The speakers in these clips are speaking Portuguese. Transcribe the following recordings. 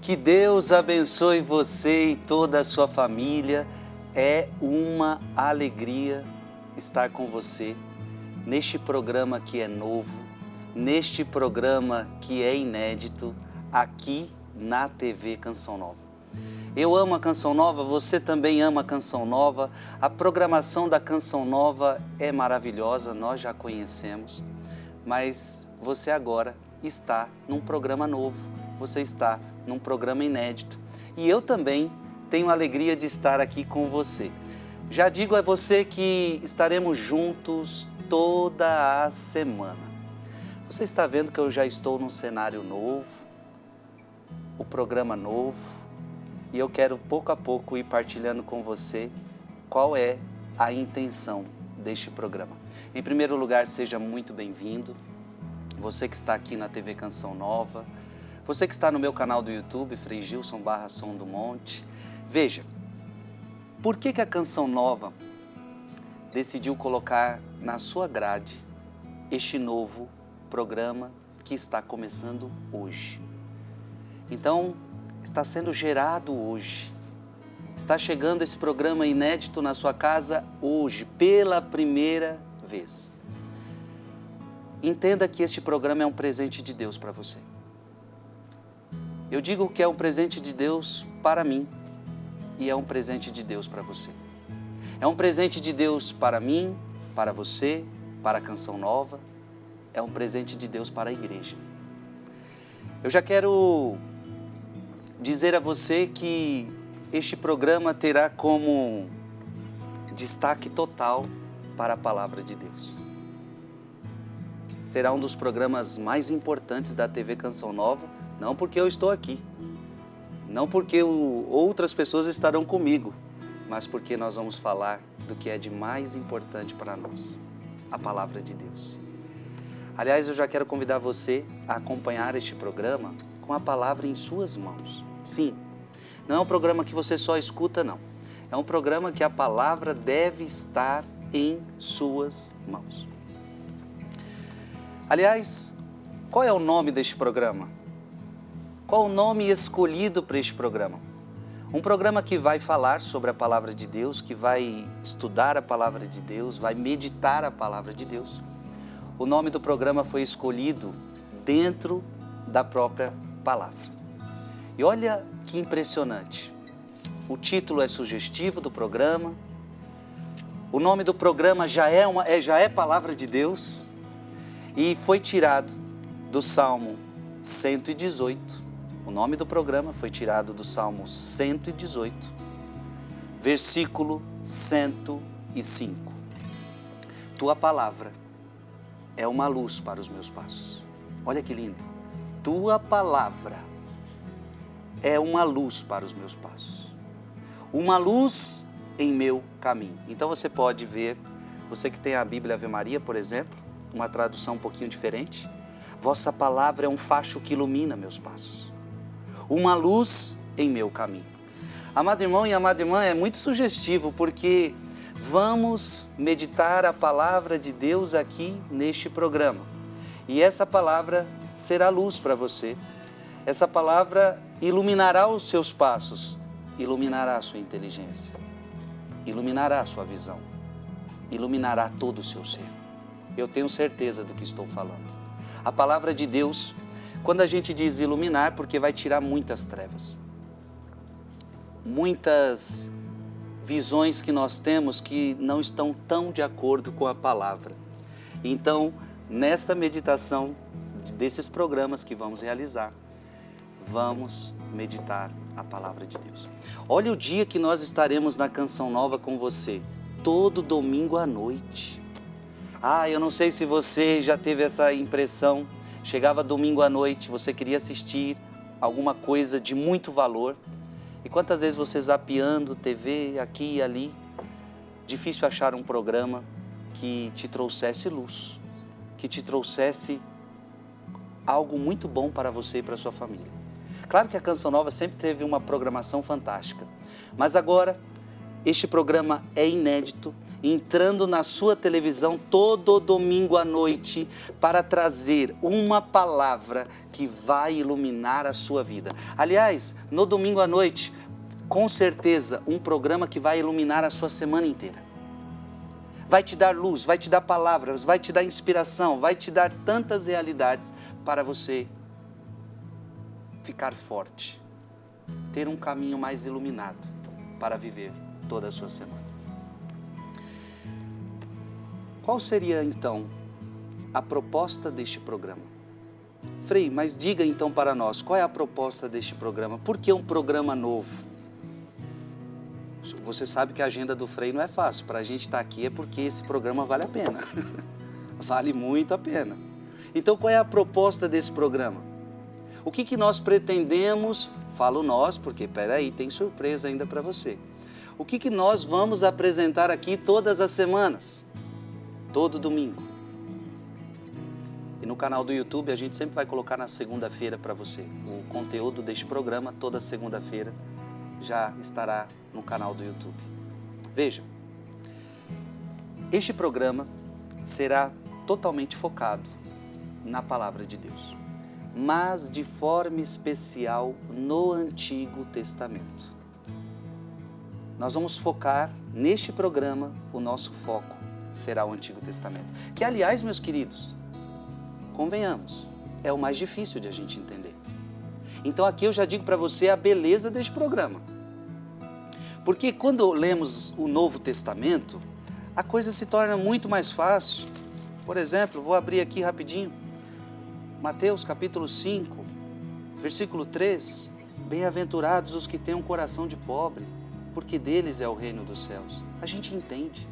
Que Deus abençoe você e toda a sua família. É uma alegria estar com você neste programa que é novo, neste programa que é inédito, aqui na TV Canção Nova. Eu amo a Canção Nova, você também ama a Canção Nova. A programação da Canção Nova é maravilhosa, nós já conhecemos, mas você agora está num programa novo, você está num programa inédito. E eu também tenho a alegria de estar aqui com você. Já digo a você que estaremos juntos toda a semana. Você está vendo que eu já estou num cenário novo, o programa novo, e eu quero pouco a pouco ir partilhando com você qual é a intenção deste programa. Em primeiro lugar, seja muito bem-vindo, você que está aqui na TV Canção Nova, você que está no meu canal do YouTube, Frei Gilson / Som do Monte. Veja, por que a Canção Nova decidiu colocar na sua grade este novo programa que está começando hoje? Então, está sendo gerado hoje. Está chegando esse programa inédito na sua casa hoje, pela primeira vez. Entenda que este programa é um presente de Deus para você. Eu digo que é um presente de Deus para mim e é um presente de Deus para você. É um presente de Deus para mim, para você, para a Canção Nova. É um presente de Deus para a igreja. Eu já quero dizer a você que este programa terá como destaque total para a Palavra de Deus. Será um dos programas mais importantes da TV Canção Nova, não porque eu estou aqui, não porque outras pessoas estarão comigo, mas porque nós vamos falar do que é de mais importante para nós, a Palavra de Deus. Aliás, eu já quero convidar você a acompanhar este programa com a palavra em suas mãos. Sim, não é um programa que você só escuta, não. É um programa que a palavra deve estar em suas mãos. Aliás, qual é o nome deste programa? Qual o nome escolhido para este programa? Um programa que vai falar sobre a Palavra de Deus, que vai estudar a Palavra de Deus, vai meditar a Palavra de Deus. O nome do programa foi escolhido dentro da própria palavra. E olha que impressionante. O título é sugestivo do programa. O nome do programa já é Palavra de Deus. E foi tirado do Salmo 118. O nome do programa foi tirado do Salmo 118, versículo 105. Tua palavra é uma luz para os meus passos. Olha que lindo. Tua palavra é uma luz para os meus passos. Uma luz em meu caminho. Então você pode ver, você que tem a Bíblia Ave Maria, por exemplo, uma tradução um pouquinho diferente. Vossa palavra é um facho que ilumina meus passos. Uma luz em meu caminho. Amado irmão e amada irmã, é muito sugestivo porque vamos meditar a palavra de Deus aqui neste programa. E essa palavra será luz para você. Essa palavra iluminará os seus passos, iluminará a sua inteligência, iluminará a sua visão, iluminará todo o seu ser. Eu tenho certeza do que estou falando. A palavra de Deus, quando a gente diz iluminar, porque vai tirar muitas trevas. Muitas visões que nós temos que não estão tão de acordo com a palavra. Então, nesta meditação desses programas que vamos realizar, vamos meditar a palavra de Deus. Olha o dia que nós estaremos na Canção Nova com você, todo domingo à noite. Eu não sei se você já teve essa impressão. Chegava domingo à noite, você queria assistir alguma coisa de muito valor. E quantas vezes você zapeando TV aqui e ali, difícil achar um programa que te trouxesse luz, que te trouxesse algo muito bom para você e para sua família. Claro que a Canção Nova sempre teve uma programação fantástica, mas agora este programa é inédito, entrando na sua televisão todo domingo à noite para trazer uma palavra que vai iluminar a sua vida. Aliás, no domingo à noite, com certeza, um programa que vai iluminar a sua semana inteira. Vai te dar luz, vai te dar palavras, vai te dar inspiração, vai te dar tantas realidades para você ficar forte, ter um caminho mais iluminado para viver toda a sua semana. Qual seria então a proposta deste programa? Frei, mas diga então para nós, qual é a proposta deste programa? Por que um programa novo? Você sabe que a agenda do Frei não é fácil, para a gente estar aqui é porque esse programa vale a pena, vale muito a pena. Então qual é a proposta desse programa? O que nós pretendemos, falo nós, porque peraí, tem surpresa ainda para você. O que nós vamos apresentar aqui todas as semanas? Todo domingo. E no canal do YouTube a gente sempre vai colocar na segunda-feira para você. O conteúdo deste programa, toda segunda-feira, já estará no canal do YouTube. Veja, este programa será totalmente focado na Palavra de Deus, mas de forma especial no Antigo Testamento. Nós vamos focar neste programa, o nosso foco será o Antigo Testamento. Que, aliás, meus queridos, convenhamos, é o mais difícil de a gente entender. Então aqui eu já digo para você a beleza deste programa. Porque quando lemos o Novo Testamento, a coisa se torna muito mais fácil. Por exemplo, vou abrir aqui rapidinho. Mateus capítulo 5, versículo 3. Bem-aventurados os que têm um coração de pobre, porque deles é o reino dos céus. A gente entende.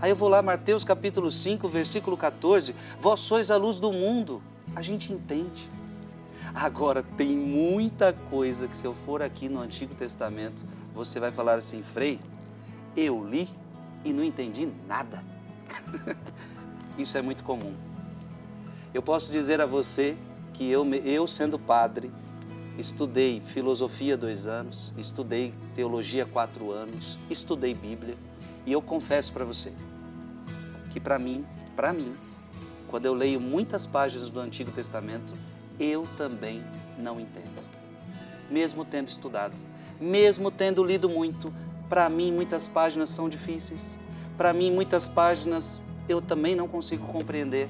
Aí eu vou lá, Mateus capítulo 5, versículo 14. Vós sois a luz do mundo. A gente entende. Agora, tem muita coisa que se eu for aqui no Antigo Testamento, você vai falar assim, Frei, eu li e não entendi nada. Isso é muito comum. Eu posso dizer a você que eu sendo padre, estudei filosofia 2 anos, estudei teologia 4 anos, estudei Bíblia, e eu confesso para você que para mim, quando eu leio muitas páginas do Antigo Testamento, eu também não entendo. Mesmo tendo estudado, mesmo tendo lido muito, para mim muitas páginas são difíceis, para mim muitas páginas eu também não consigo compreender.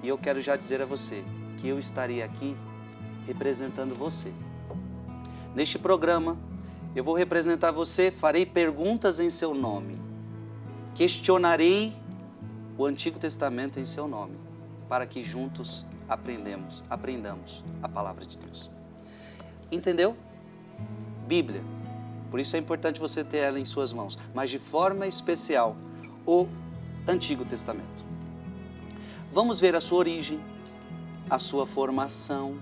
E eu quero já dizer a você que eu estarei aqui representando você. Neste programa, eu vou representar você, farei perguntas em seu nome, questionarei o Antigo Testamento em seu nome, para que juntos aprendamos a palavra de Deus. Entendeu? Bíblia. Por isso é importante você ter ela em suas mãos, mas de forma especial o Antigo Testamento. Vamos ver a sua origem, a sua formação,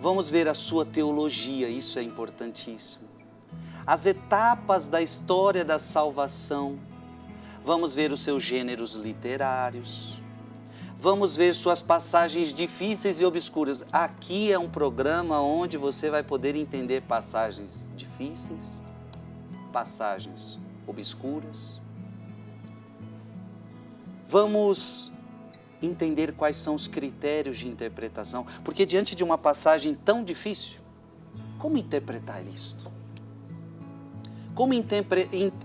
vamos ver a sua teologia, isso é importantíssimo. As etapas da história da salvação, vamos ver os seus gêneros literários, vamos ver suas passagens difíceis e obscuras. Aqui é um programa onde você vai poder entender passagens difíceis, passagens obscuras. Vamos entender quais são os critérios de interpretação, porque diante de uma passagem tão difícil, como interpretar isto? Como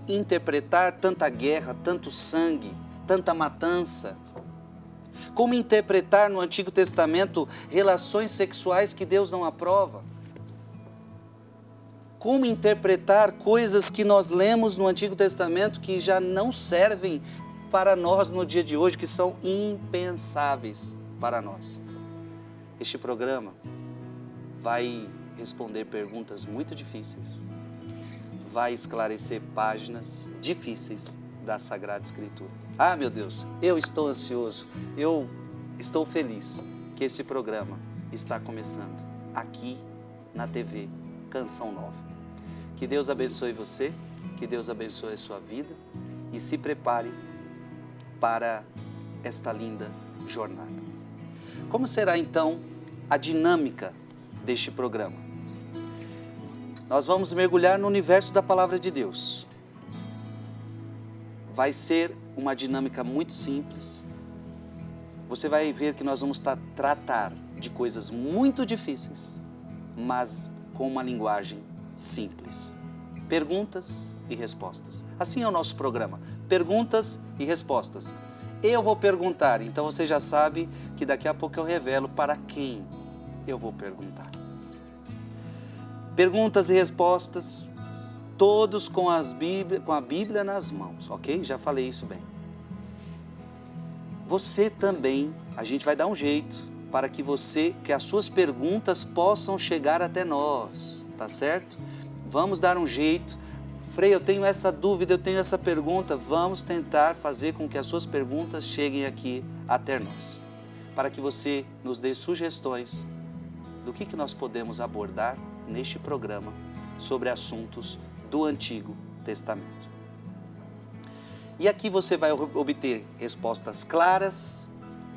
interpretar tanta guerra, tanto sangue, tanta matança? Como interpretar no Antigo Testamento relações sexuais que Deus não aprova? Como interpretar coisas que nós lemos no Antigo Testamento que já não servem para nós no dia de hoje, que são impensáveis para nós? Este programa vai responder perguntas muito difíceis, vai esclarecer páginas difíceis da Sagrada Escritura. Ah, meu Deus, eu estou ansioso, eu estou feliz que esse programa está começando aqui na TV Canção Nova. Que Deus abençoe você, que Deus abençoe a sua vida e se prepare para esta linda jornada. Como será então a dinâmica deste programa? Nós vamos mergulhar no universo da Palavra de Deus. Vai ser uma dinâmica muito simples. Você vai ver que nós vamos tratar de coisas muito difíceis, mas com uma linguagem simples. Perguntas e respostas. Assim é o nosso programa. Perguntas e respostas. Eu vou perguntar, então você já sabe que daqui a pouco eu revelo para quem eu vou perguntar. Perguntas e respostas, todos com a Bíblia nas mãos, ok? Já falei isso bem. Você também, a gente vai dar um jeito para que as suas perguntas possam chegar até nós, tá certo? Vamos dar um jeito. Frei, eu tenho essa dúvida, eu tenho essa pergunta. Vamos tentar fazer com que as suas perguntas cheguem aqui até nós, para que você nos dê sugestões do que nós podemos abordar neste programa sobre assuntos do Antigo Testamento. E aqui você vai obter respostas claras,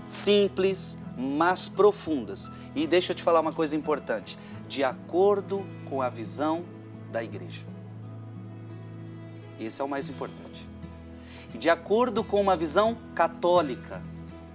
simples, mas profundas. E deixa eu te falar uma coisa importante, de acordo com a visão da igreja. Esse é o mais importante. E de acordo com uma visão católica,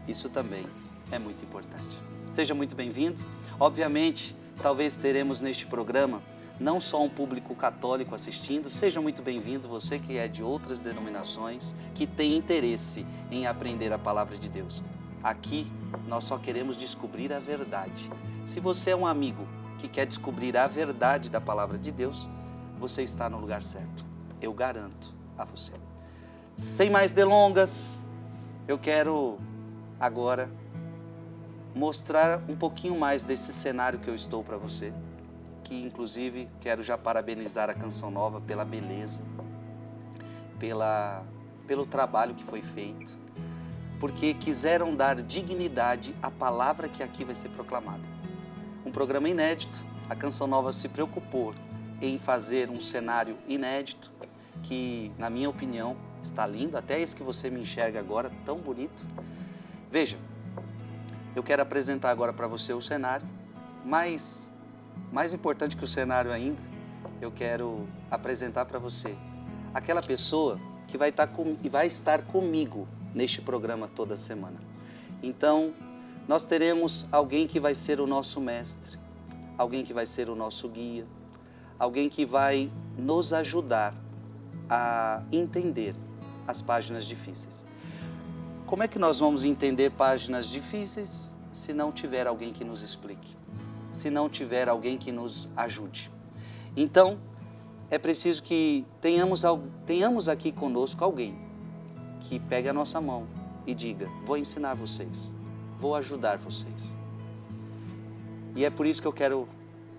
isso também é muito importante. Seja muito bem-vindo. Obviamente, talvez teremos neste programa não só um público católico assistindo, seja muito bem-vindo você que é de outras denominações, que tem interesse em aprender a palavra de Deus. Aqui nós só queremos descobrir a verdade. Se você é um amigo que quer descobrir a verdade da palavra de Deus, você está no lugar certo. Eu garanto a você. Sem mais delongas, eu quero agora mostrar um pouquinho mais desse cenário que eu estou para você, que inclusive quero já parabenizar a Canção Nova pela beleza, pelo trabalho que foi feito, porque quiseram dar dignidade à palavra que aqui vai ser proclamada. Um programa inédito, a Canção Nova se preocupou em fazer um cenário inédito, que na minha opinião está lindo, até esse que você me enxerga agora, tão bonito. Veja, eu quero apresentar agora para você o cenário, mas mais importante que o cenário ainda, eu quero apresentar para você aquela pessoa que vai estar comigo neste programa toda semana. Então, nós teremos alguém que vai ser o nosso mestre, alguém que vai ser o nosso guia, alguém que vai nos ajudar a entender as páginas difíceis. Como é que nós vamos entender páginas difíceis se não tiver alguém que nos explique? Se não tiver alguém que nos ajude? Então, é preciso que tenhamos aqui conosco alguém que pegue a nossa mão e diga: vou ensinar vocês, vou ajudar vocês. E é por isso que eu quero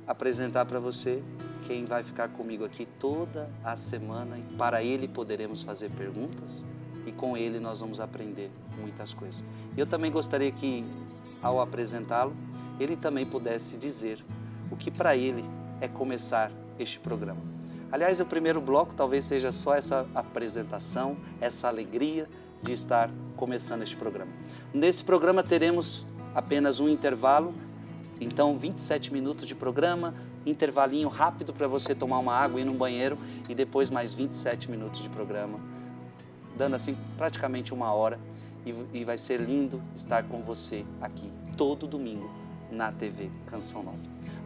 apresentar para você quem vai ficar comigo aqui toda a semana, e para ele poderemos fazer perguntas e com ele nós vamos aprender muitas coisas. Eu também gostaria que, ao apresentá-lo, ele também pudesse dizer o que para ele é começar este programa. Aliás, o primeiro bloco talvez seja só essa apresentação, essa alegria de estar começando este programa. Nesse programa teremos apenas um intervalo, então 27 minutos de programa, intervalinho rápido para você tomar uma água e ir no banheiro, e depois mais 27 minutos de programa, dando assim praticamente uma hora, e vai ser lindo estar com você aqui todo domingo na TV Canção Nova.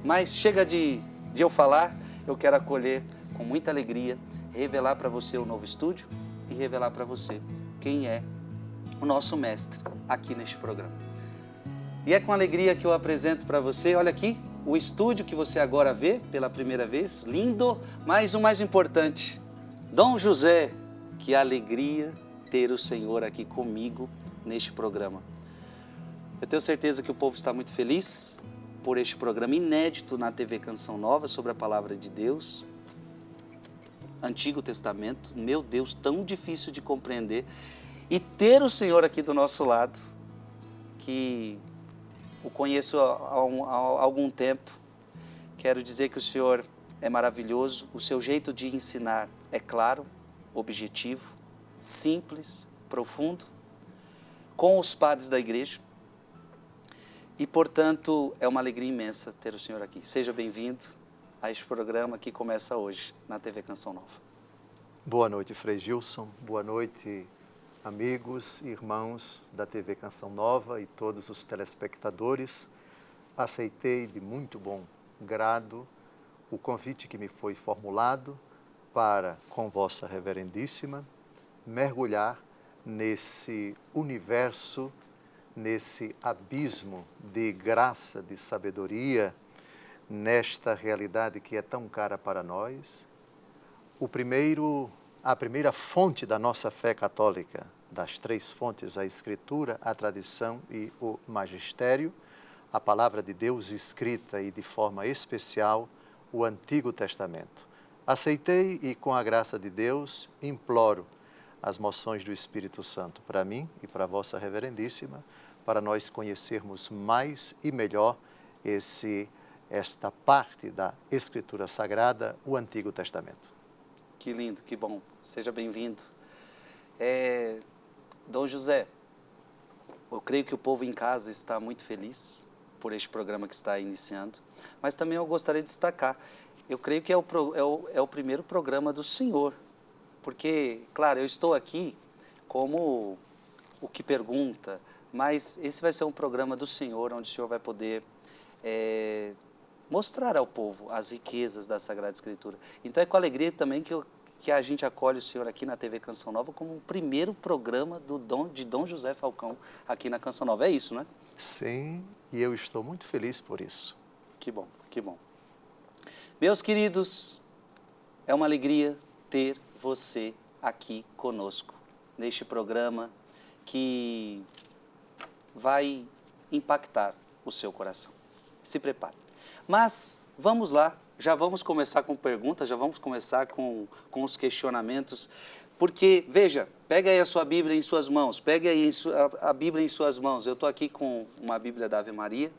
Mas chega de eu falar, eu quero acolher com muita alegria, revelar para você o novo estúdio e revelar para você quem é o nosso mestre aqui neste programa. E é com alegria que eu apresento para você, olha aqui, o estúdio que você agora vê pela primeira vez, lindo, mas o mais importante, Dom José, que alegria ter o Senhor aqui comigo neste programa. Eu tenho certeza que o povo está muito feliz por este programa inédito na TV Canção Nova sobre a Palavra de Deus, Antigo Testamento. Meu Deus, tão difícil de compreender. E ter o Senhor aqui do nosso lado, que o conheço há algum tempo. Quero dizer que o Senhor é maravilhoso, o seu jeito de ensinar é claro, objetivo, simples, profundo. com os padres da igreja. E, portanto, é uma alegria imensa ter o senhor aqui. Seja bem-vindo a este programa que começa hoje na TV Canção Nova. Boa noite, Frei Gilson. Boa noite, amigos e irmãos da TV Canção Nova e todos os telespectadores. Aceitei de muito bom grado o convite que me foi formulado para, com Vossa Reverendíssima, mergulhar nesse universo, nesse abismo de graça, de sabedoria, nesta realidade que é tão cara para nós. A primeira fonte da nossa fé católica, das três fontes, a Escritura, a tradição e o magistério, a palavra de Deus escrita e de forma especial, o Antigo Testamento. Aceitei e, com a graça de Deus, imploro as moções do Espírito Santo para mim e para a Vossa Reverendíssima, para nós conhecermos mais e melhor esta parte da Escritura Sagrada, o Antigo Testamento. Que lindo, que bom. Seja bem-vindo. Dom José, eu creio que o povo em casa está muito feliz por este programa que está iniciando, mas também eu gostaria de destacar, eu creio que é o primeiro programa do senhor, porque, claro, eu estou aqui como o que pergunta, mas esse vai ser um programa do senhor, onde o senhor vai poder mostrar ao povo as riquezas da Sagrada Escritura. Então é com alegria também que a gente acolhe o senhor aqui na TV Canção Nova como o primeiro programa de Dom José Falcão aqui na Canção Nova. É isso, né? Sim, e eu estou muito feliz por isso. Que bom, que bom. Meus queridos, é uma alegria ter você aqui conosco, neste programa que vai impactar o seu coração. Se prepare. Mas vamos lá, já vamos começar com perguntas, já vamos começar com os questionamentos, porque, veja, pega aí a sua Bíblia em suas mãos, pega aí a Bíblia em suas mãos. Eu estou aqui com uma Bíblia da Ave Maria,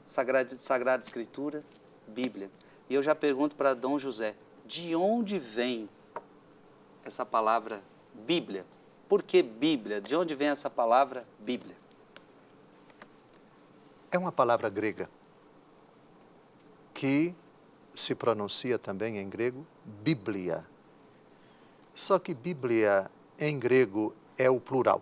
Sagrada Escritura, Bíblia. E eu já pergunto para Dom José, de onde vem essa palavra Bíblia? Por que Bíblia? De onde vem essa palavra Bíblia? É uma palavra grega que se pronuncia também em grego Bíblia. Só que Bíblia em grego é o plural.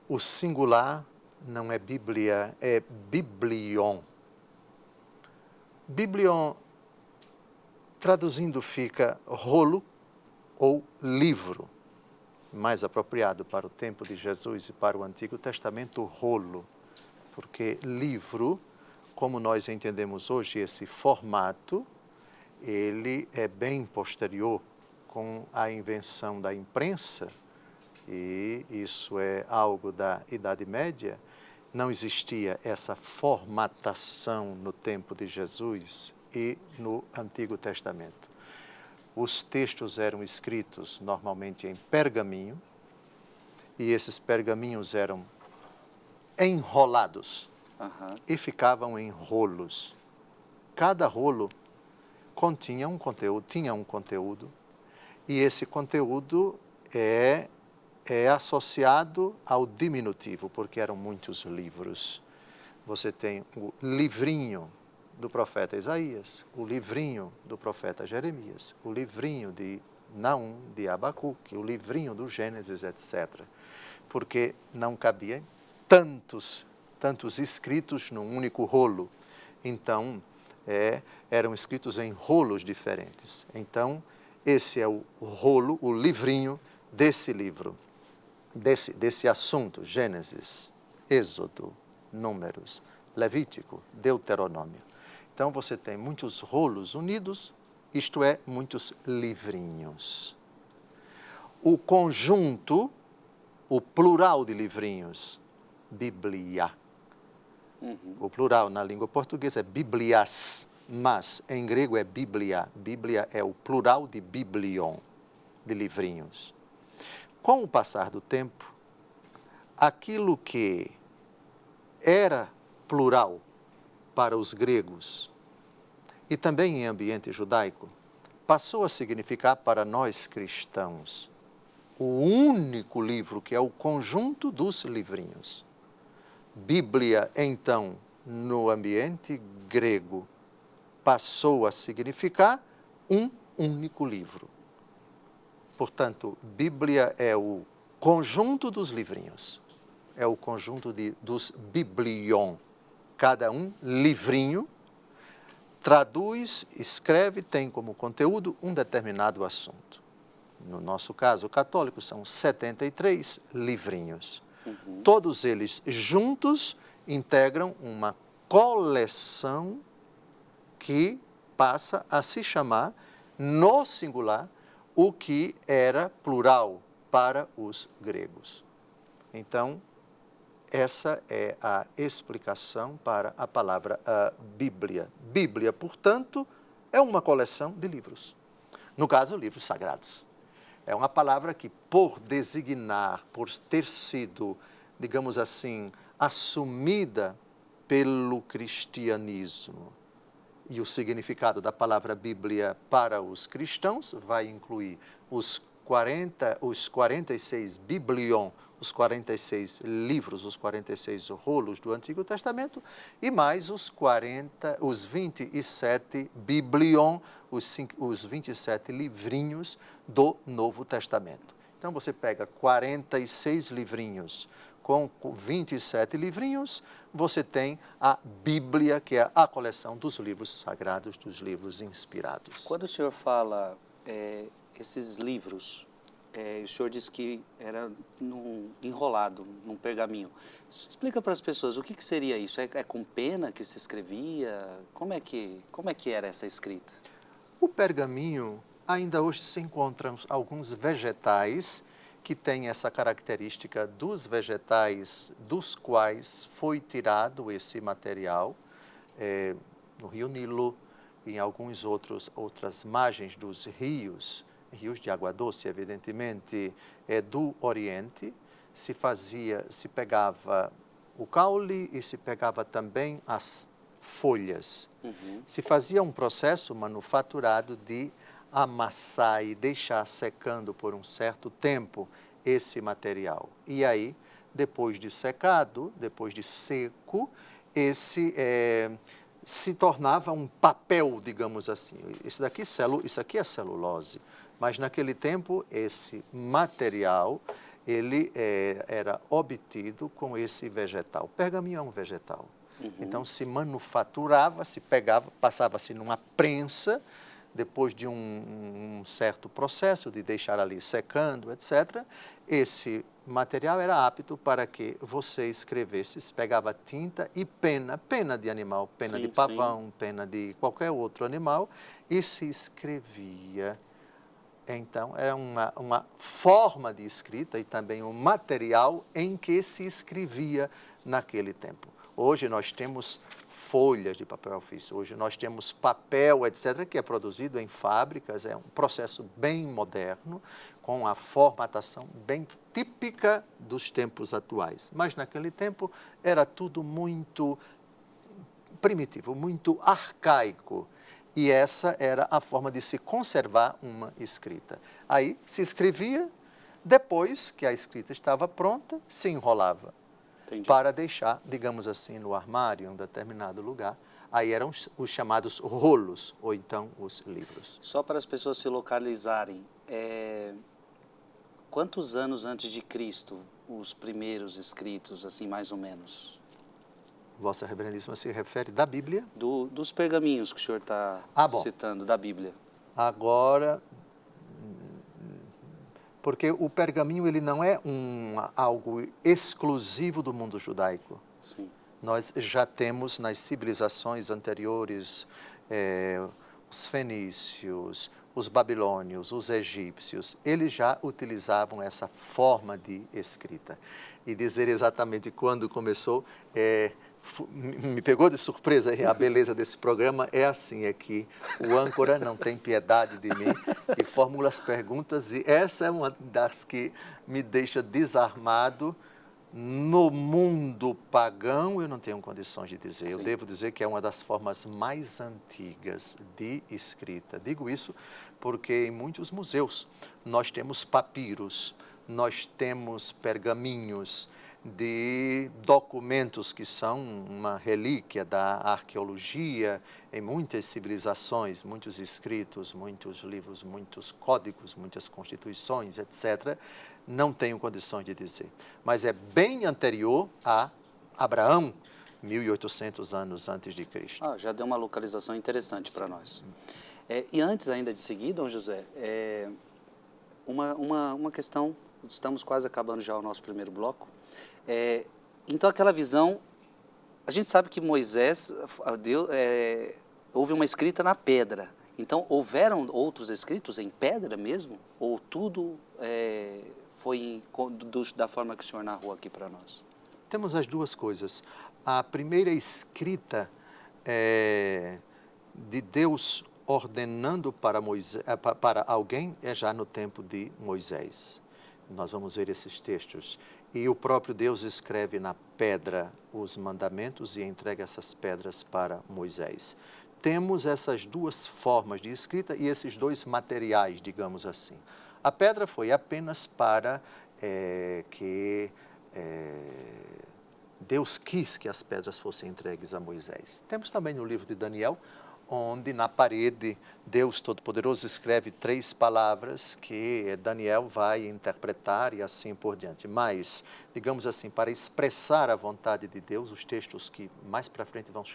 O singular não é Bíblia, é Biblion. Biblion, traduzindo, fica rolo ou livro. Mais apropriado para o tempo de Jesus e para o Antigo Testamento, rolo. Porque livro, como nós entendemos hoje esse formato, ele é bem posterior com a invenção da imprensa, e isso é algo da Idade Média. Não existia essa formatação no tempo de Jesus e no Antigo Testamento. Os textos eram escritos normalmente em pergaminho, e esses pergaminhos eram enrolados e ficavam em rolos. Cada rolo tinha um conteúdo, e esse conteúdo é associado ao diminutivo, porque eram muitos livros. Você tem o livrinho do profeta Isaías, o livrinho do profeta Jeremias, o livrinho de Naum, de Abacuque, o livrinho do Gênesis, etc. Porque não cabia tantos escritos num único rolo. Então, eram escritos em rolos diferentes. Então, esse é o rolo, o livrinho desse livro, desse assunto, Gênesis, Êxodo, Números, Levítico, Deuteronômio. Então, você tem muitos rolos unidos, isto é, muitos livrinhos. O conjunto, o plural de livrinhos, Bíblia. O plural na língua portuguesa é Biblias, mas em grego é Bíblia. Bíblia é o plural de biblion, de livrinhos. Com o passar do tempo, aquilo que era plural para os gregos e também em ambiente judaico, passou a significar para nós cristãos o único livro, que é o conjunto dos livrinhos. Bíblia, então, no ambiente grego, passou a significar um único livro. Portanto, Bíblia é o conjunto dos livrinhos, é o conjunto dos biblion. Cada um livrinho traduz, escreve, tem como conteúdo um determinado assunto. No nosso caso, católico, são 73 livrinhos. Todos eles juntos integram uma coleção que passa a se chamar, no singular, o que era plural para os gregos. Então, essa é a explicação para a palavra Bíblia. Bíblia, portanto, é uma coleção de livros. No caso, livros sagrados. É uma palavra que, por designar, por ter sido, digamos assim, assumida pelo cristianismo, e o significado da palavra Bíblia para os cristãos vai incluir os 46 biblion, os 46 livros, os 46 rolos do Antigo Testamento, e mais os 27 biblion, os 27 livrinhos do Novo Testamento. Então, você pega 46 livrinhos com 27 livrinhos, você tem a Bíblia, que é a coleção dos livros sagrados, dos livros inspirados. Quando o senhor fala esses livros, o senhor disse que era enrolado num pergaminho. Explica para as pessoas o que seria isso? É com pena que se escrevia? Como é que era essa escrita? O pergaminho, ainda hoje se encontram alguns vegetais que têm essa característica dos vegetais dos quais foi tirado esse material, no Rio Nilo, em algumas outras margens dos rios de água doce, evidentemente, do Oriente, se pegava o caule e se pegava também as folhas. Se fazia um processo manufaturado de amassar e deixar secando por um certo tempo esse material. E aí, depois de secado, depois de seco, esse se tornava um papel, digamos assim. Isso aqui é celulose, mas naquele tempo esse material ele era obtido com esse vegetal. O pergaminho é um vegetal. Então se manufaturava, se pegava, passava-se numa prensa, depois de um certo processo de deixar ali secando, etc., esse material era apto para que você escrevesse, se pegava tinta e pena de animal, pena de pavão, pena de qualquer outro animal, e se escrevia. Então, era uma forma de escrita e também um material em que se escrevia naquele tempo. Hoje nós temos folhas de papel ofício, hoje nós temos papel, etc., que é produzido em fábricas, é um processo bem moderno, com a formatação bem típica dos tempos atuais. Mas naquele tempo era tudo muito primitivo, muito arcaico. E essa era a forma de se conservar uma escrita. Aí se escrevia, depois que a escrita estava pronta, se enrolava. Entendi. Para deixar, digamos assim, no armário, em um determinado lugar. Aí eram os chamados rolos, ou então os livros. Só para as pessoas se localizarem, quantos anos antes de Cristo os primeiros escritos, assim, mais ou menos? Vossa Reverendíssima se refere da Bíblia? Dos pergaminhos que o senhor está citando, da Bíblia. Agora, porque o pergaminho ele não é algo exclusivo do mundo judaico. Sim. Nós já temos nas civilizações anteriores, os fenícios, os babilônios, os egípcios, eles já utilizavam essa forma de escrita. E dizer exatamente quando começou, me pegou de surpresa. A beleza desse programa é assim, é que o âncora não tem piedade de mim e formula as perguntas, e essa é uma das que me deixa desarmado. No mundo pagão, eu não tenho condições de dizer. Sim. Eu devo dizer que é uma das formas mais antigas de escrita. Digo isso porque em muitos museus nós temos papiros, nós temos pergaminhos de documentos que são uma relíquia da arqueologia em muitas civilizações, muitos escritos, muitos livros, muitos códigos, muitas constituições, etc. Não tenho condições de dizer, mas é bem anterior a Abraão, 1800 anos antes de Cristo. Já deu uma localização interessante para nós. E antes ainda de seguir, Dom José, uma questão, estamos quase acabando já o nosso primeiro bloco. Então aquela visão, a gente sabe que Moisés, houve uma escrita na pedra. Então houveram outros escritos em pedra mesmo? Ou tudo foi da forma que o senhor narrou aqui para nós? Temos as duas coisas. A primeira escrita de Deus ordenando para alguém é já no tempo de Moisés. Nós vamos ver esses textos. E o próprio Deus escreve na pedra os mandamentos e entrega essas pedras para Moisés. Temos essas duas formas de escrita e esses dois materiais, digamos assim. A pedra foi apenas para que Deus quis que as pedras fossem entregues a Moisés. Temos também no livro de Daniel, onde na parede Deus Todo-Poderoso escreve 3 palavras que Daniel vai interpretar e assim por diante. Mas, digamos assim, para expressar a vontade de Deus, os textos que mais para frente vamos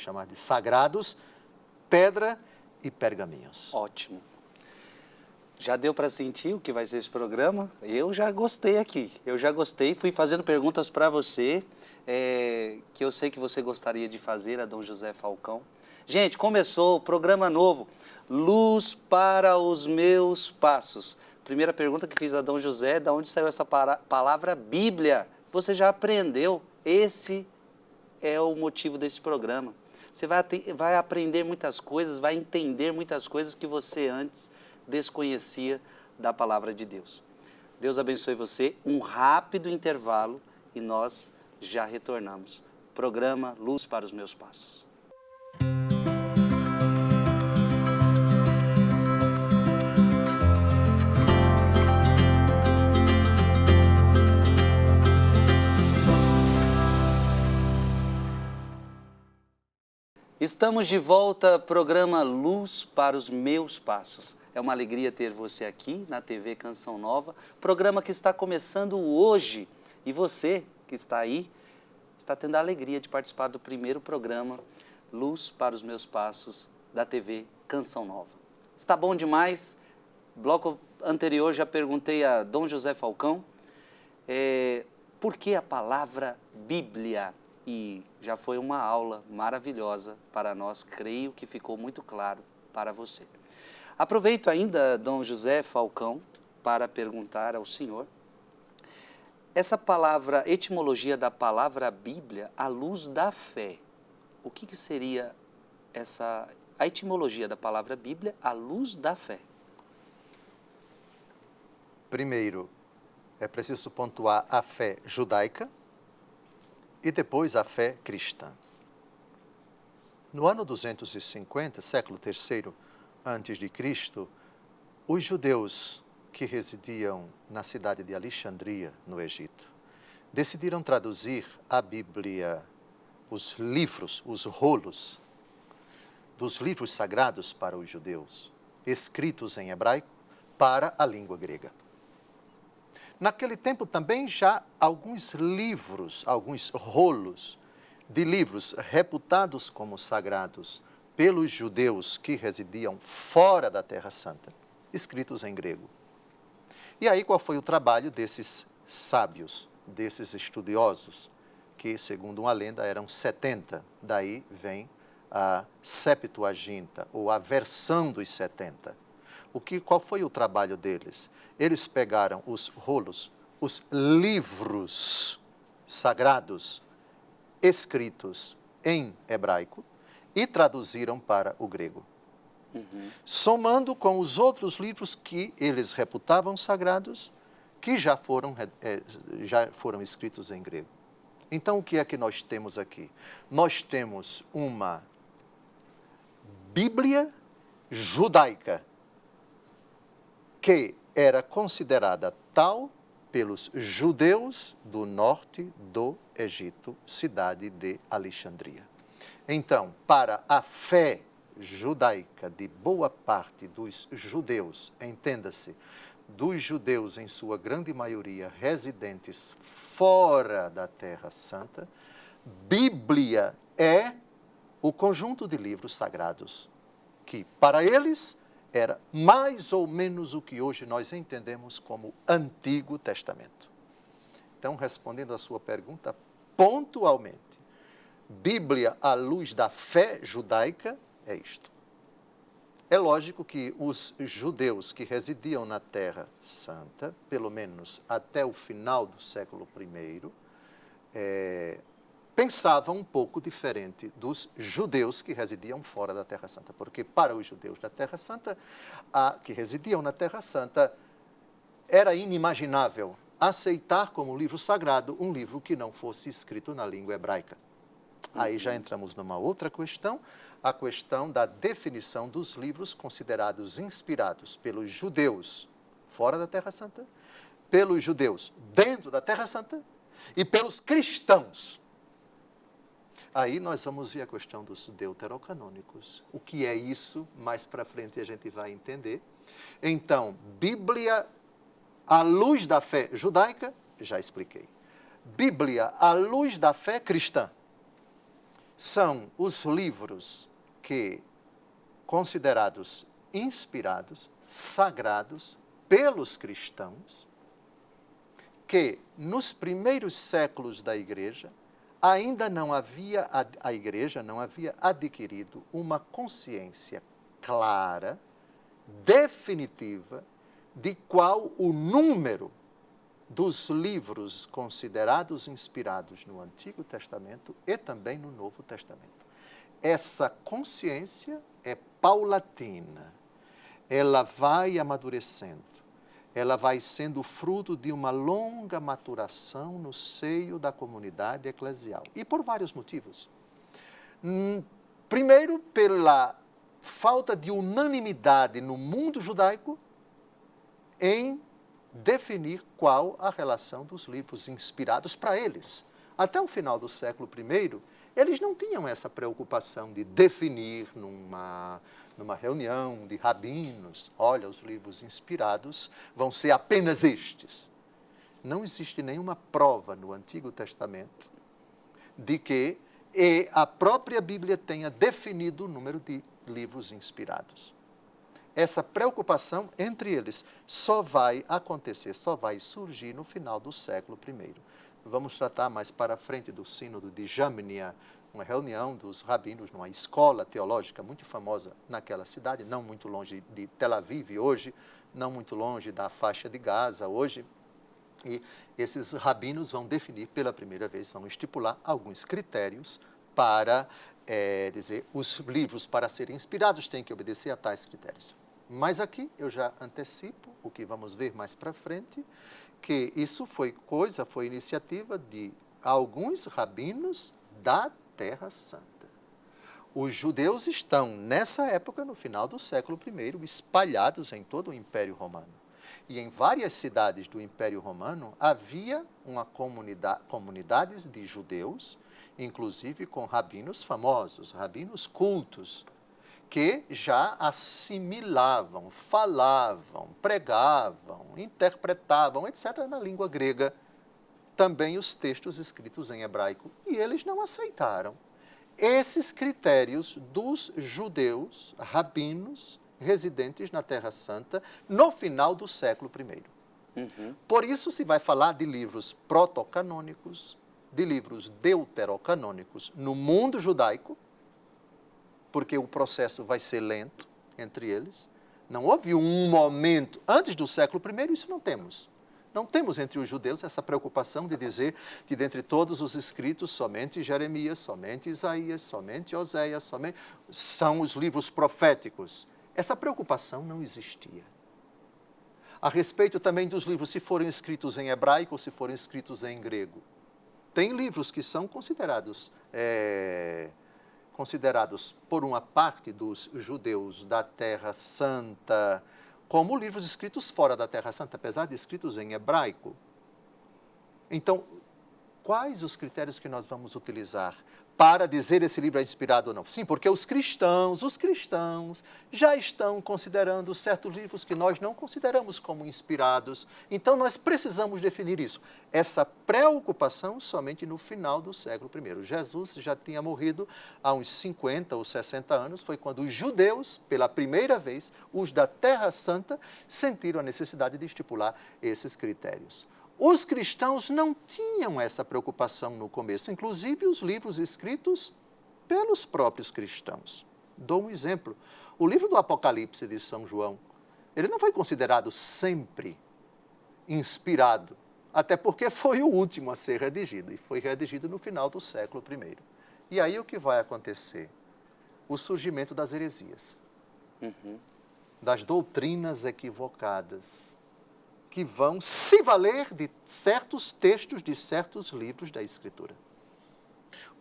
chamar de sagrados, pedra e pergaminhos. Ótimo. Já deu para sentir o que vai ser esse programa? Eu já gostei aqui, fui fazendo perguntas para você, que eu sei que você gostaria de fazer a Dom José Falcão. Gente, começou o programa novo, Luz para os Meus Passos. Primeira pergunta que fiz a Dom José, de onde saiu essa palavra Bíblia? Você já aprendeu, esse é o motivo desse programa. Você vai aprender muitas coisas, vai entender muitas coisas que você antes desconhecia da palavra de Deus. Deus abençoe você, um rápido intervalo e nós já retornamos. Programa Luz para os Meus Passos. Estamos de volta, programa Luz para os Meus Passos. É uma alegria ter você aqui na TV Canção Nova, programa que está começando hoje. E você que está aí, está tendo a alegria de participar do primeiro programa Luz para os Meus Passos da TV Canção Nova. Está bom demais? Bloco anterior já perguntei a Dom José Falcão, por que a palavra Bíblia? E já foi uma aula maravilhosa para nós, creio que ficou muito claro para você. Aproveito ainda, Dom José Falcão, para perguntar ao senhor, essa palavra, etimologia da palavra Bíblia, à luz da fé, o que seria a etimologia da palavra Bíblia à luz da fé? Primeiro, é preciso pontuar a fé judaica e depois a fé cristã. No ano 250, século III antes de Cristo, os judeus que residiam na cidade de Alexandria, no Egito, decidiram traduzir a Bíblia, os livros, os rolos dos livros sagrados para os judeus, escritos em hebraico, para a língua grega. Naquele tempo também já alguns livros, alguns rolos de livros reputados como sagrados pelos judeus que residiam fora da Terra Santa, escritos em grego. E aí qual foi o trabalho desses sábios, desses estudiosos, que segundo uma lenda eram 70, daí vem a Septuaginta, ou a versão dos 70. Qual foi o trabalho deles? Eles pegaram os rolos, os livros sagrados escritos em hebraico e traduziram para o grego. Somando com os outros livros que eles reputavam sagrados, que já foram escritos em grego. Então, o que é que nós temos aqui? Nós temos uma Bíblia judaica, que era considerada capital pelos judeus do norte do Egito, cidade de Alexandria. Então, para a fé judaica de boa parte dos judeus, entenda-se, dos judeus em sua grande maioria residentes fora da Terra Santa, Bíblia é o conjunto de livros sagrados que, para eles, era mais ou menos o que hoje nós entendemos como Antigo Testamento. Então, respondendo à sua pergunta pontualmente, Bíblia à luz da fé judaica é isto. É lógico que os judeus que residiam na Terra Santa, pelo menos até o final do século I, pensavam um pouco diferente dos judeus que residiam fora da Terra Santa, porque para os judeus da Terra Santa, que residiam na Terra Santa, era inimaginável aceitar como livro sagrado um livro que não fosse escrito na língua hebraica. Aí já entramos numa outra questão, a questão da definição dos livros considerados inspirados pelos judeus fora da Terra Santa, pelos judeus dentro da Terra Santa e pelos cristãos. Aí nós vamos ver a questão dos deuterocanônicos. O que é isso? Mais para frente a gente vai entender. Então, Bíblia à luz da fé judaica, já expliquei. Bíblia à luz da fé cristã. São os livros que, considerados inspirados, sagrados pelos cristãos, que nos primeiros séculos da Igreja, ainda não havia, a Igreja não havia adquirido uma consciência clara, definitiva, de qual o número dos livros considerados inspirados no Antigo Testamento e também no Novo Testamento. Essa consciência é paulatina, ela vai amadurecendo, ela vai sendo fruto de uma longa maturação no seio da comunidade eclesial. E por vários motivos. Primeiro, pela falta de unanimidade no mundo judaico em definir qual a relação dos livros inspirados para eles. Até o final do século I, eles não tinham essa preocupação de definir numa reunião de rabinos, olha, os livros inspirados vão ser apenas estes. Não existe nenhuma prova no Antigo Testamento de que a própria Bíblia tenha definido o número de livros inspirados. Essa preocupação entre eles só vai acontecer, só vai surgir no final do século I. Vamos tratar mais para frente do sínodo de Jamnia, uma reunião dos rabinos numa escola teológica muito famosa naquela cidade, não muito longe de Tel Aviv hoje, não muito longe da faixa de Gaza hoje. E esses rabinos vão definir pela primeira vez, vão estipular alguns critérios para dizer os livros para serem inspirados têm que obedecer a tais critérios. Mas aqui eu já antecipo o que vamos ver mais para frente, que isso foi iniciativa de alguns rabinos da Terra Santa. Os judeus estão, nessa época, no final do século I, espalhados em todo o Império Romano. E em várias cidades do Império Romano havia comunidades de judeus, inclusive com rabinos famosos, rabinos cultos, que já assimilavam, falavam, pregavam, interpretavam, etc., na língua grega, também os textos escritos em hebraico. E eles não aceitaram esses critérios dos judeus, rabinos, residentes na Terra Santa, no final do século I. Por isso se vai falar de livros protocanônicos, de livros deuterocanônicos no mundo judaico, porque o processo vai ser lento entre eles. Não houve um momento, antes do século I, isso não temos. Não temos entre os judeus essa preocupação de dizer que dentre todos os escritos, somente Jeremias, somente Isaías, somente Oséias, somente são os livros proféticos. Essa preocupação não existia. A respeito também dos livros, se forem escritos em hebraico ou se forem escritos em grego. Tem livros que são considerados por uma parte dos judeus da Terra Santa como livros escritos fora da Terra Santa, apesar de escritos em hebraico. Então, quais os critérios que nós vamos utilizar para dizer esse livro é inspirado ou não? Sim, porque os cristãos já estão considerando certos livros que nós não consideramos como inspirados. Então, nós precisamos definir isso. Essa preocupação somente no final do século I. Jesus já tinha morrido há uns 50 ou 60 anos, foi quando os judeus, pela primeira vez, os da Terra Santa, sentiram a necessidade de estipular esses critérios. Os cristãos não tinham essa preocupação no começo, inclusive os livros escritos pelos próprios cristãos. Dou um exemplo. O livro do Apocalipse de São João, ele não foi considerado sempre inspirado, até porque foi o último a ser redigido, e foi redigido no final do século I. E aí o que vai acontecer? O surgimento das heresias, das doutrinas equivocadas, que vão se valer de certos textos, de certos livros da Escritura.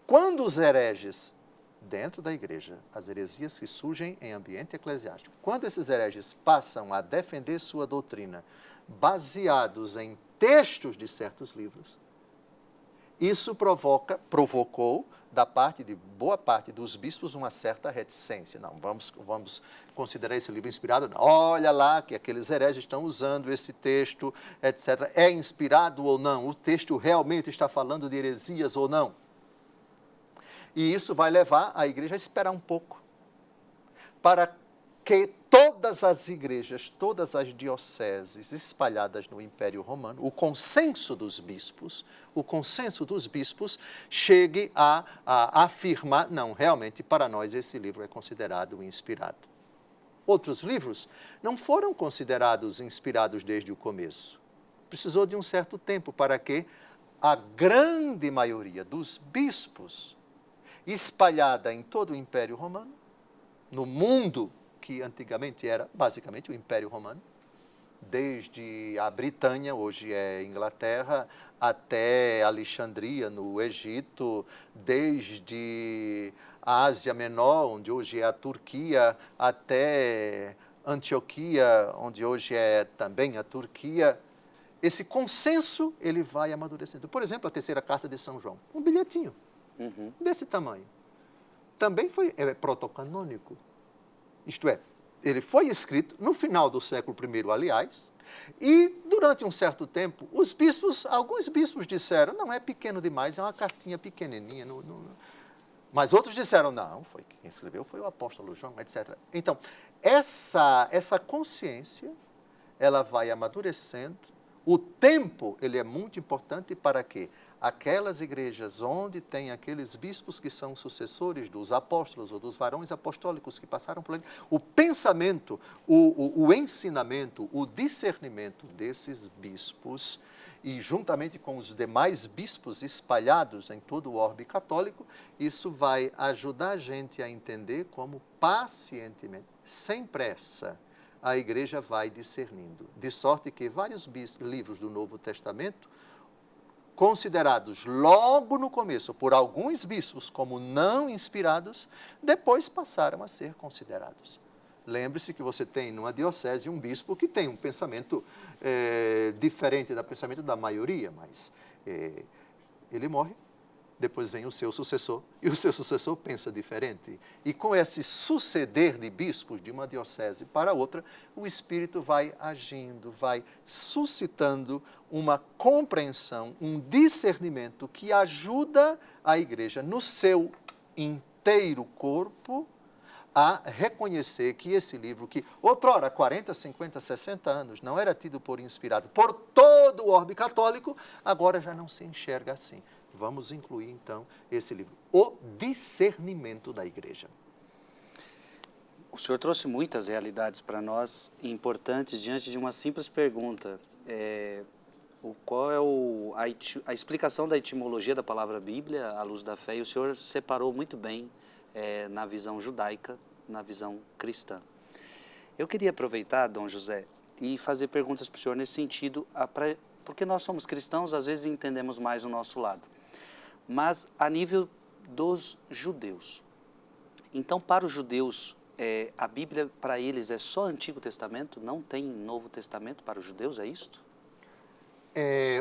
Quando os hereges, dentro da igreja, as heresias que surgem em ambiente eclesiástico, quando esses hereges passam a defender sua doutrina baseados em textos de certos livros, isso provocou, da parte de boa parte dos bispos, uma certa reticência. Não, vamos considerar esse livro inspirado? Não. Olha lá que aqueles hereges estão usando esse texto, etc. É inspirado ou não? O texto realmente está falando de heresias ou não? E isso vai levar a igreja a esperar um pouco, para que todas as igrejas, todas as dioceses espalhadas no Império Romano, o consenso dos bispos chegue a afirmar, não, realmente para nós esse livro é considerado inspirado. Outros livros não foram considerados inspirados desde o começo. Precisou de um certo tempo para que a grande maioria dos bispos, espalhada em todo o Império Romano, no mundo que antigamente era basicamente o Império Romano, desde a Britânia, hoje é Inglaterra, até Alexandria, no Egito, desde a Ásia Menor, onde hoje é a Turquia, até Antioquia, onde hoje é também a Turquia. Esse consenso, ele vai amadurecendo. Por exemplo, a terceira carta de São João, um bilhetinho desse tamanho. Também foi protocanônico. Isto é, ele foi escrito no final do século I, aliás, e durante um certo tempo, alguns bispos disseram, não é pequeno demais, é uma cartinha pequenininha. Mas outros disseram, não, quem escreveu foi o apóstolo João, etc. Então, essa consciência, ela vai amadurecendo. O tempo, ele é muito importante para que aquelas igrejas onde tem aqueles bispos que são sucessores dos apóstolos ou dos varões apostólicos que passaram por ali, o pensamento, o ensinamento, o discernimento desses bispos, e juntamente com os demais bispos espalhados em todo o orbe católico, isso vai ajudar a gente a entender como pacientemente, sem pressa, a igreja vai discernindo. De sorte que vários livros do Novo Testamento, considerados logo no começo por alguns bispos como não inspirados, depois passaram a ser considerados. Lembre-se que você tem numa diocese um bispo que tem um pensamento diferente do pensamento da maioria, mas ele morre, depois vem o seu sucessor, e o seu sucessor pensa diferente. E com esse suceder de bispos de uma diocese para outra, o Espírito vai agindo, vai suscitando uma compreensão, um discernimento que ajuda a igreja no seu inteiro corpo a reconhecer que esse livro, que outrora, 40, 50, 60 anos, não era tido por inspirado por todo o orbe católico, agora já não se enxerga assim. Vamos incluir, então, esse livro, O Discernimento da Igreja. O senhor trouxe muitas realidades para nós, importantes, diante de uma simples pergunta. Qual é a explicação da etimologia da palavra Bíblia, à luz da fé? E o senhor separou muito bem na visão judaica, na visão cristã. Eu queria aproveitar, Dom José, e fazer perguntas para o senhor nesse sentido, porque nós somos cristãos, às vezes entendemos mais o nosso lado. Mas a nível dos judeus. Então, para os judeus, a Bíblia para eles é só Antigo Testamento, não tem Novo Testamento para os judeus, é isto?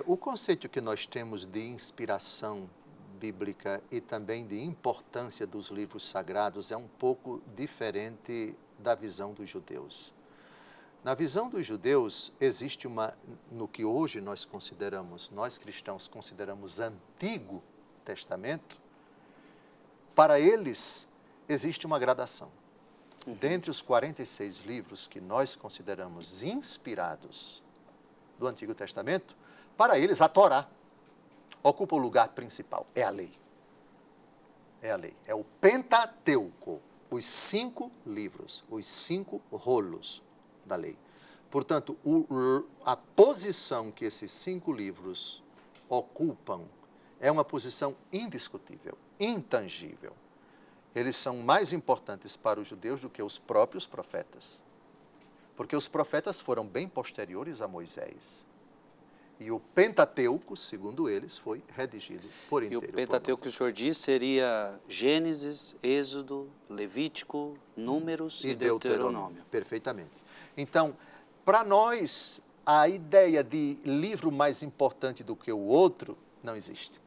O conceito que nós temos de inspiração bíblica e também de importância dos livros sagrados é um pouco diferente da visão dos judeus. Na visão dos judeus, existe no que hoje nós cristãos consideramos Antigo Testamento, para eles existe uma gradação. Dentre os 46 livros que nós consideramos inspirados do Antigo Testamento, para eles a Torá ocupa o lugar principal, é a lei. É a lei, é o Pentateuco, os 5 livros, os 5 rolos da lei. Portanto, a posição que esses 5 livros ocupam é uma posição indiscutível, intangível. Eles são mais importantes para os judeus do que os próprios profetas. Porque os profetas foram bem posteriores a Moisés. E o Pentateuco, segundo eles, foi redigido por inteiro. E o Pentateuco que o senhor diz seria Gênesis, Êxodo, Levítico, Números e Deuteronômio. Perfeitamente. Então, para nós, a ideia de livro mais importante do que o outro não existe.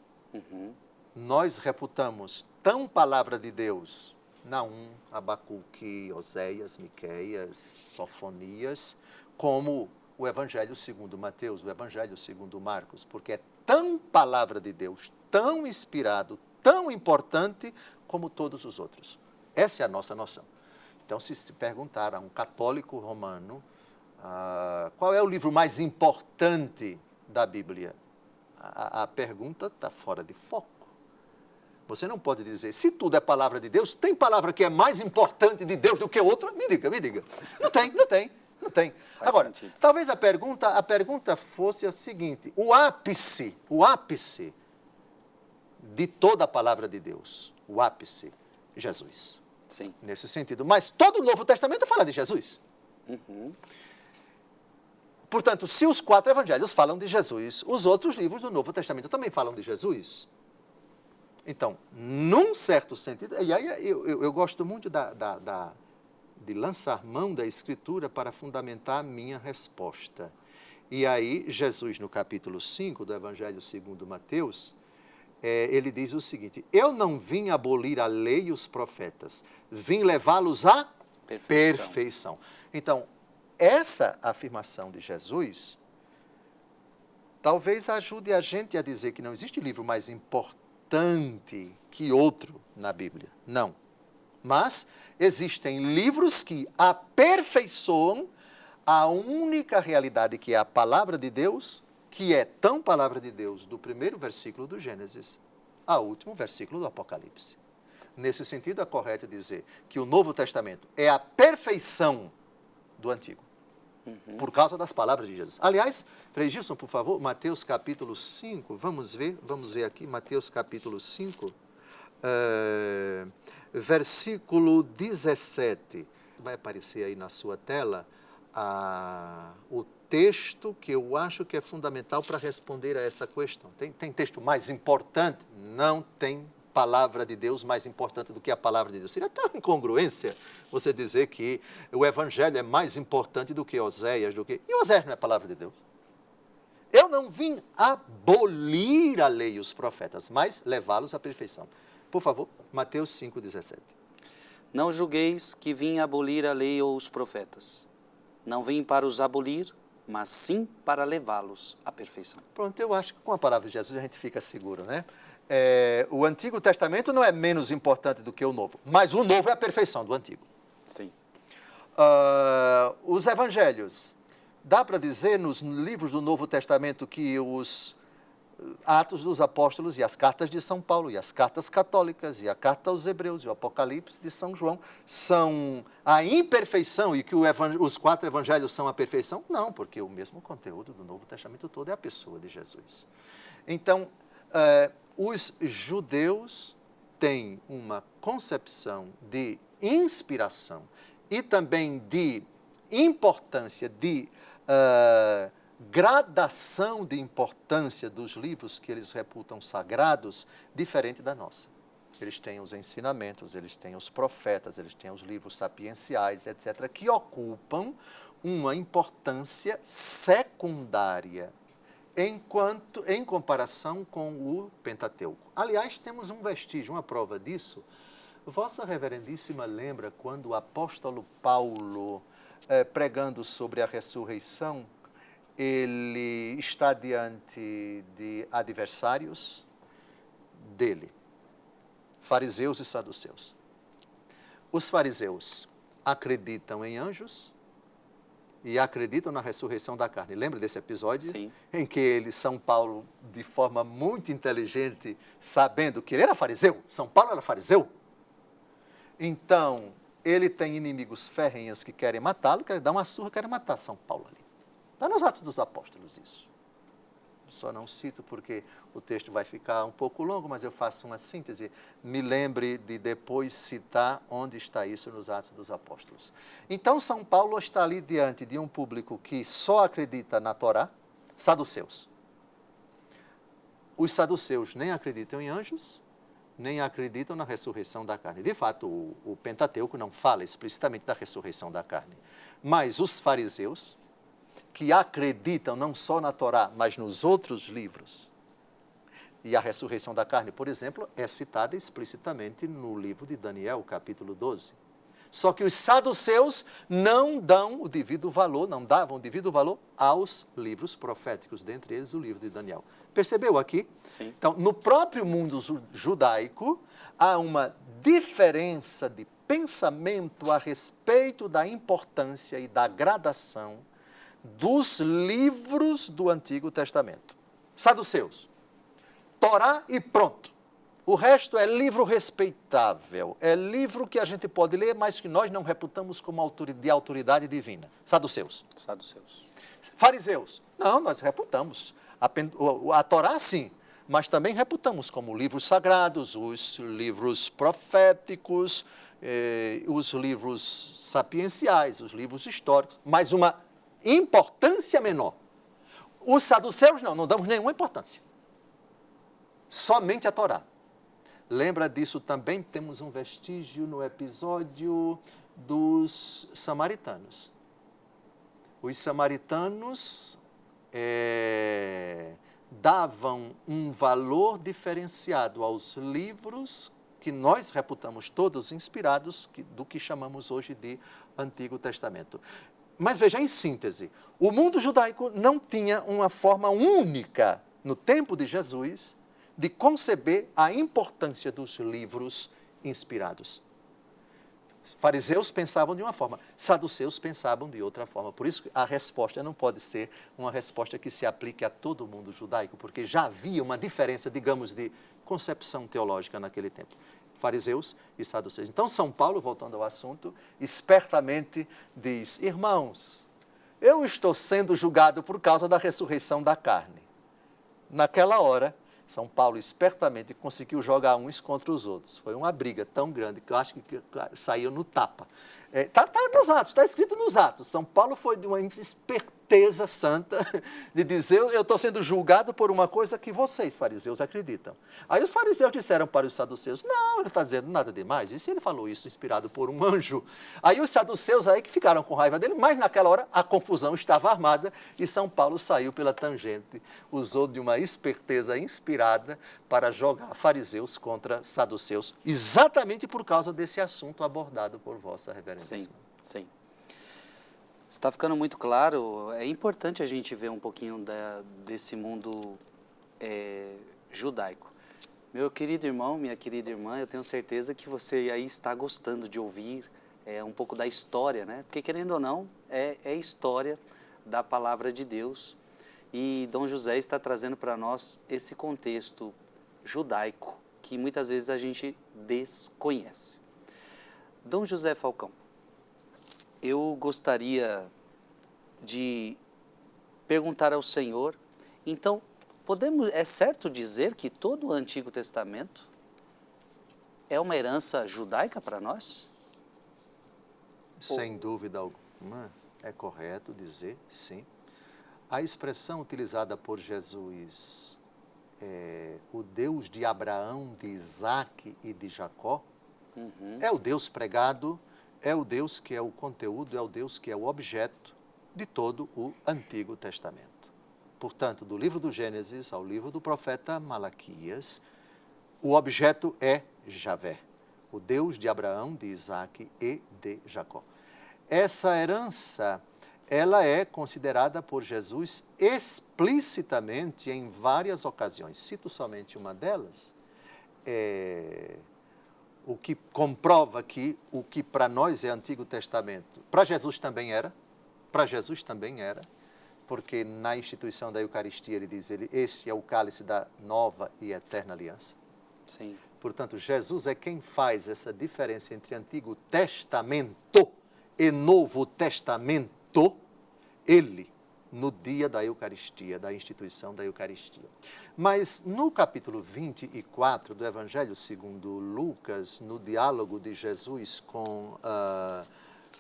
Nós reputamos tão palavra de Deus, Naum, Abacuque, Oséias, Miqueias, Sofonias, como o Evangelho segundo Mateus, o Evangelho segundo Marcos, porque é tão palavra de Deus, tão inspirado, tão importante como todos os outros. Essa é a nossa noção. Então, se perguntar a um católico romano qual é o livro mais importante da Bíblia, a pergunta está fora de foco. Você não pode dizer, se tudo é palavra de Deus, tem palavra que é mais importante de Deus do que outra? Me diga. Não tem. Agora, talvez a pergunta fosse a seguinte, o ápice de toda a palavra de Deus, o ápice, Jesus. Sim. Nesse sentido. Mas todo o Novo Testamento fala de Jesus. Portanto, se os 4 evangelhos falam de Jesus, os outros livros do Novo Testamento também falam de Jesus. Então, num certo sentido, e aí eu gosto muito de lançar mão da Escritura para fundamentar a minha resposta. E aí, Jesus, no capítulo 5 do Evangelho segundo Mateus, ele diz o seguinte, eu não vim abolir a lei e os profetas, vim levá-los à perfeição. Então, essa afirmação de Jesus, talvez ajude a gente a dizer que não existe livro mais importante que outro na Bíblia. Não. Mas existem livros que aperfeiçoam a única realidade que é a palavra de Deus, que é tão palavra de Deus do primeiro versículo do Gênesis ao último versículo do Apocalipse. Nesse sentido, é correto dizer que o Novo Testamento é a perfeição do Antigo, por causa das palavras de Jesus. Aliás, Frei Gilson, por favor, Mateus capítulo 5, vamos ver aqui, Mateus capítulo 5, versículo 17. Vai aparecer aí na sua tela o texto que eu acho que é fundamental para responder a essa questão. Tem texto mais importante? Não tem palavra de Deus mais importante do que a palavra de Deus. Seria tão incongruência você dizer que o Evangelho é mais importante do que Oséias, E Oséias não é palavra de Deus. Eu não vim abolir a lei e os profetas, mas levá-los à perfeição. Por favor, Mateus 5,17. Não julgueis que vim abolir a lei ou os profetas. Não vim para os abolir, mas sim para levá-los à perfeição. Pronto, eu acho que com a palavra de Jesus a gente fica seguro, né? O Antigo Testamento não é menos importante do que o Novo, mas o Novo é a perfeição do Antigo. Sim. Os Evangelhos, dá para dizer nos livros do Novo Testamento que os Atos dos Apóstolos e as cartas de São Paulo, e as cartas católicas, e a carta aos Hebreus, e o Apocalipse de São João, são a imperfeição e que os 4 evangelhos são a perfeição? Não, porque o mesmo conteúdo do Novo Testamento todo é a pessoa de Jesus. Então, os judeus têm uma concepção de inspiração e também de importância, de gradação de importância dos livros que eles reputam sagrados, diferente da nossa. Eles têm os ensinamentos, eles têm os profetas, eles têm os livros sapienciais, etc., que ocupam uma importância secundária em comparação com o Pentateuco. Aliás, temos um vestígio, uma prova disso. Vossa Reverendíssima lembra quando o apóstolo Paulo, pregando sobre a ressurreição, ele está diante de adversários dele, fariseus e saduceus. Os fariseus acreditam em anjos e acreditam na ressurreição da carne. Lembra desse episódio? Sim. Em que São Paulo, de forma muito inteligente, sabendo que ele era fariseu, São Paulo era fariseu, então ele tem inimigos ferrenhos que querem matá-lo, querem dar uma surra, querem matar São Paulo ali. Está nos Atos dos Apóstolos isso. Só não cito porque o texto vai ficar um pouco longo, mas eu faço uma síntese. Me lembre de depois citar onde está isso nos Atos dos Apóstolos. Então, São Paulo está ali diante de um público que só acredita na Torá, saduceus. Os saduceus nem acreditam em anjos, nem acreditam na ressurreição da carne. De fato, o Pentateuco não fala explicitamente da ressurreição da carne. Mas os fariseus, que acreditam não só na Torá, mas nos outros livros. E a ressurreição da carne, por exemplo, é citada explicitamente no livro de Daniel, capítulo 12. Só que os saduceus não dão o devido valor, não davam o devido valor aos livros proféticos, dentre eles o livro de Daniel. Percebeu aqui? Sim. Então, no próprio mundo judaico, há uma diferença de pensamento a respeito da importância e da gradação dos livros do Antigo Testamento. Saduceus, Torá e pronto. O resto é livro respeitável, é livro que a gente pode ler, mas que nós não reputamos como de autoridade divina. Saduceus. Saduceus. Fariseus, não, nós reputamos. A Torá sim, mas também reputamos como livros sagrados, os livros proféticos, os livros sapienciais, os livros históricos, mas uma importância menor. Os saduceus não damos nenhuma importância. Somente a Torá. Lembra disso também? Temos um vestígio no episódio dos samaritanos. Os samaritanos davam um valor diferenciado aos livros que nós reputamos todos inspirados do que chamamos hoje de Antigo Testamento. Mas veja, em síntese, o mundo judaico não tinha uma forma única, no tempo de Jesus, de conceber a importância dos livros inspirados. Fariseus pensavam de uma forma, saduceus pensavam de outra forma. Por isso, a resposta não pode ser uma resposta que se aplique a todo o mundo judaico, porque já havia uma diferença, digamos, de concepção teológica naquele tempo. Fariseus e saduceus. Então, São Paulo, voltando ao assunto, espertamente diz, irmãos, eu estou sendo julgado por causa da ressurreição da carne. Naquela hora, São Paulo espertamente conseguiu jogar uns contra os outros. Foi uma briga tão grande que eu acho que saiu no tapa. Está nos Atos, está escrito nos Atos. São Paulo foi de uma esperteza santa de dizer, eu estou sendo julgado por uma coisa que vocês, fariseus, acreditam. Aí os fariseus disseram para os saduceus, não, ele não está dizendo nada demais. E se ele falou isso inspirado por um anjo? Aí os saduceus aí que ficaram com raiva dele, mas naquela hora a confusão estava armada e São Paulo saiu pela tangente, usou de uma esperteza inspirada para jogar fariseus contra saduceus, exatamente por causa desse assunto abordado por Vossa Reverendíssima. Sim, sim. Está ficando muito claro, é importante a gente ver um pouquinho desse mundo judaico. Meu querido irmão, minha querida irmã, eu tenho certeza que você aí está gostando de ouvir um pouco da história, né? Porque querendo ou não, é história da palavra de Deus. E Dom José está trazendo para nós esse contexto judaico que muitas vezes a gente desconhece. Dom José Falcão, eu gostaria de perguntar ao senhor, então, é certo dizer que todo o Antigo Testamento é uma herança judaica para nós? Sem dúvida alguma, é correto dizer sim. A expressão utilizada por Jesus, o Deus de Abraão, de Isaac e de Jacó, é o Deus pregado, é o Deus que é o conteúdo, é o Deus que é o objeto de todo o Antigo Testamento. Portanto, do livro do Gênesis ao livro do profeta Malaquias, o objeto é Javé, o Deus de Abraão, de Isaac e de Jacó. Essa herança, ela é considerada por Jesus explicitamente em várias ocasiões. Cito somente uma delas, o que comprova que o que para nós é Antigo Testamento, para Jesus também era, porque na instituição da Eucaristia ele diz, este é o cálice da nova e eterna aliança. Sim. Portanto, Jesus é quem faz essa diferença entre Antigo Testamento e Novo Testamento, ele, no dia da Eucaristia, da instituição da Eucaristia. Mas no capítulo 24 do Evangelho segundo Lucas, no diálogo de Jesus com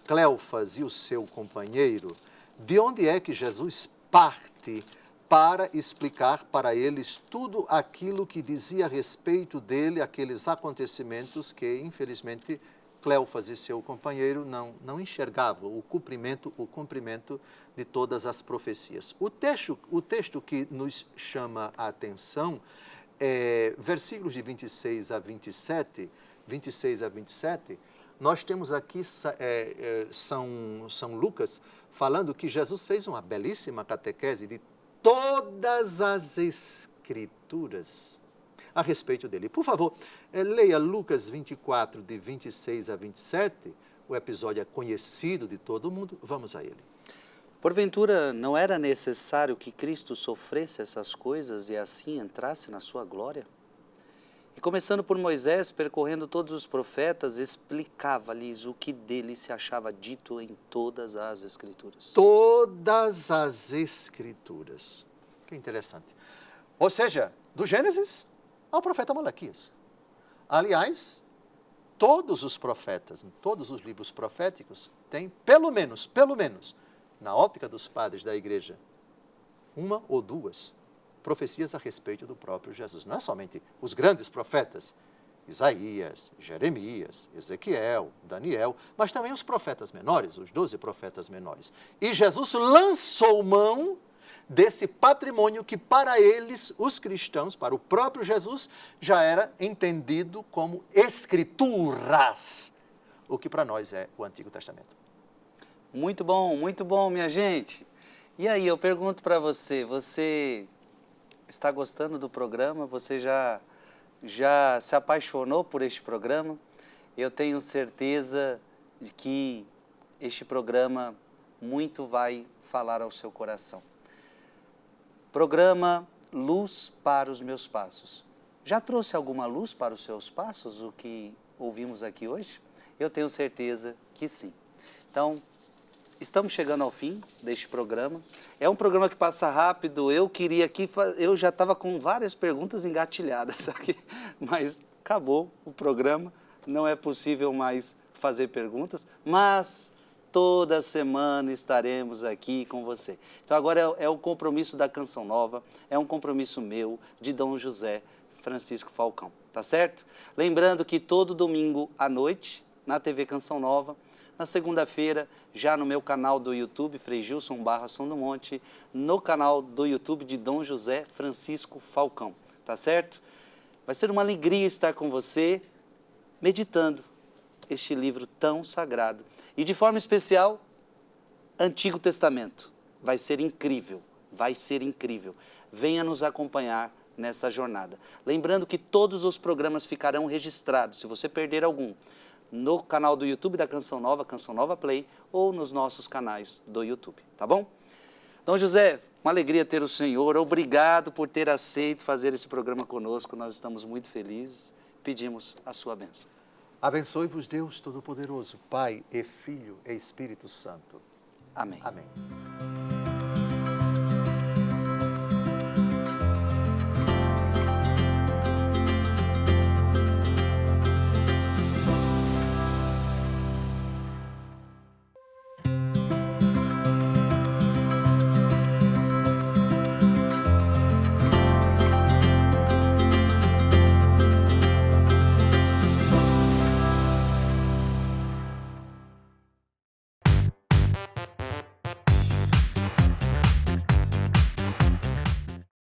Cleofas e o seu companheiro, de onde é que Jesus parte para explicar para eles tudo aquilo que dizia a respeito dele, aqueles acontecimentos que, infelizmente, Cleofas e seu companheiro não enxergavam o cumprimento de todas as profecias. O texto que nos chama a atenção é versículos de 26 a 27, nós temos aqui São Lucas falando que Jesus fez uma belíssima catequese de todas as Escrituras a respeito dele. Por favor, leia Lucas 24, de 26 a 27, o episódio é conhecido de todo mundo, vamos a ele. Porventura, não era necessário que Cristo sofresse essas coisas e assim entrasse na sua glória? E começando por Moisés, percorrendo todos os profetas, explicava-lhes o que dele se achava dito em todas as Escrituras. Todas as Escrituras. Que interessante. Ou seja, do Gênesis ao profeta Malaquias. Aliás, todos os profetas, todos os livros proféticos têm pelo menos, na ótica dos padres da igreja, uma ou duas profecias a respeito do próprio Jesus. Não é somente os grandes profetas, Isaías, Jeremias, Ezequiel, Daniel, mas também os profetas menores, os 12 profetas menores. E Jesus lançou mão desse patrimônio que para eles, os cristãos, para o próprio Jesus, já era entendido como Escrituras, o que para nós é o Antigo Testamento. Muito bom, minha gente. E aí, eu pergunto para você, você está gostando do programa? Você já se apaixonou por este programa? Eu tenho certeza de que este programa muito vai falar ao seu coração. Programa Luz para os Meus Passos. Já trouxe alguma luz para os seus passos, o que ouvimos aqui hoje? Eu tenho certeza que sim. Então, estamos chegando ao fim deste programa. É um programa que passa rápido. Eu já estava com várias perguntas engatilhadas aqui, mas acabou o programa. Não é possível mais fazer perguntas, mas toda semana estaremos aqui com você. Então agora é o compromisso da Canção Nova, é um compromisso meu, de Dom José Francisco Falcão, tá certo? Lembrando que todo domingo à noite, na TV Canção Nova, na segunda-feira, já no meu canal do YouTube, Frei Gilson / Som do Monte, no canal do YouTube de Dom José Francisco Falcão, tá certo? Vai ser uma alegria estar com você, meditando este livro tão sagrado. E de forma especial, Antigo Testamento. Vai ser incrível, vai ser incrível. Venha nos acompanhar nessa jornada. Lembrando que todos os programas ficarão registrados, se você perder algum, no canal do YouTube da Canção Nova Play, ou nos nossos canais do YouTube, tá bom? Dom José, uma alegria ter o senhor, obrigado por ter aceito fazer esse programa conosco, nós estamos muito felizes, pedimos a sua bênção. Abençoe-vos Deus Todo-Poderoso, Pai e Filho e Espírito Santo. Amém. Amém.